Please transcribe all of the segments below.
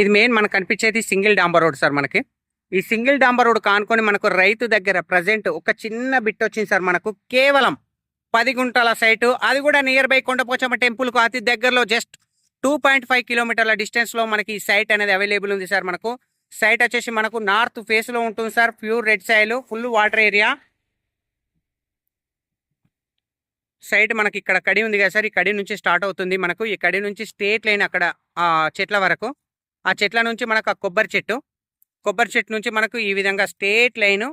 ఇది మెయిన్ మనకు కనిపించేది సింగిల్ డాంబర్ రోడ్ సార్. మనకి ఈ సింగిల్ డాంబర్ రోడ్ కానుకొని మనకు రైతు దగ్గర ప్రజెంట్ ఒక చిన్న బిట్ వచ్చింది సార్. మనకు కేవలం 10 గుంటల సైటు, అది కూడా నియర్ బై కొండపోచమ్మ టెంపుల్కు అతి దగ్గరలో జస్ట్ 2.5 కిలోమీటర్ల డిస్టెన్స్లో మనకి ఈ సైట్ అనేది అవైలబుల్ ఉంది సార్. మనకు సైట్ వచ్చేసి మనకు నార్త్ ఫేస్లో ఉంటుంది sir. Pure red soil, full water area site. మనకి ఇక్కడ కడి ఉంది కదా సార్, ఈ కడి నుంచి స్టార్ట్ అవుతుంది మనకు. ఈ కడి నుంచి స్ట్రేట్ లైన్ అక్కడ ఆ చెట్ల వరకు, ఆ చెట్ల నుంచి మనకు ఆ కొబ్బరి చెట్టు నుంచి మనకు ఈ విధంగా స్ట్రేట్ లైన్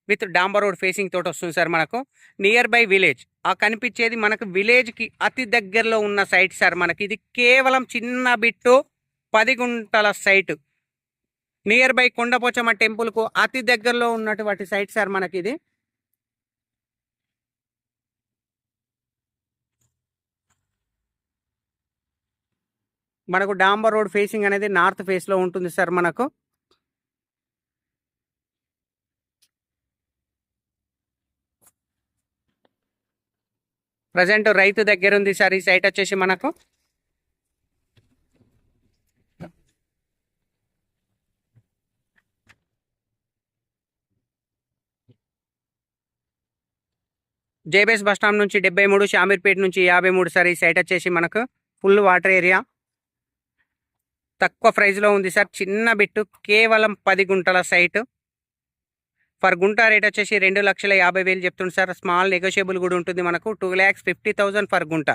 విత్ డాంబర్ రోడ్ ఫేసింగ్ తోటి వస్తుంది సార్. మనకు నియర్ బై విలేజ్, ఆ కనిపించేది మనకు విలేజ్కి అతి దగ్గరలో ఉన్న సైట్ సార్. మనకి ఇది కేవలం చిన్న బిట్టు 10 గుంటల సైటు, నియర్ బై కొండపోచమ్మ టెంపుల్కు అతి దగ్గరలో ఉన్నటువంటి సైట్ సార్. మనకి ఇది మనకు డాంబర్ రోడ్ ఫేసింగ్ అనేది నార్త్ ఫేస్లో ఉంటుంది సార్. మనకు ప్రజెంట్ రైతు దగ్గర ఉంది సార్ ఈ సైట్ వచ్చేసి మనకు. జేబీఎస్ బస్ స్టాండ్ నుంచి 73, షామీర్పేట నుంచి 53 సార్. ఈ సైట్ వచ్చేసి మనకు ఫుల్ వాటర్ ఏరియా, తక్కువ ప్రైజ్లో ఉంది సార్. చిన్న బిట్టు, కేవలం 10 గుంటల సైటు. పర్ గుంట రేట్ వచ్చేసి 2,50,000 చెప్తుంది సార్. స్మాల్ నెగోషియబుల్ కూడా ఉంటుంది మనకు. 2,50,000 పర్ గుంట.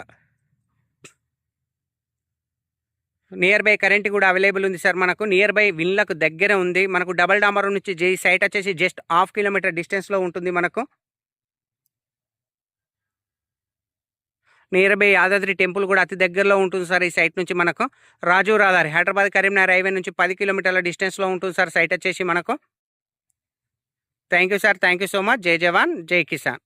నియర్ బై కరెంట్ కూడా అవైలబుల్ ఉంది సార్. మనకు నియర్ బై విన్లకు దగ్గర ఉంది మనకు. డబల్ డాంబర్ నుంచి సైట్ వచ్చేసి జస్ట్ 1/2 కిలోమీటర్ డిస్టెన్స్లో ఉంటుంది మనకు. నియర్ బై యాదాద్రి టెంపుల్ కూడా అతి దగ్గరలో ఉంటుంది సార్ ఈ సైట్ నుంచి మనకు. రాజు రహదారి హైదరాబాద్ కరీంనగర్ హైవే నుంచి 10 కిలోమీటర్ల డిస్టెన్స్లో ఉంటుంది సార్ సైట్ వచ్చేసి మనకు. Thank you sir, thank you so much. జై జవాన్, జై కిసాన్.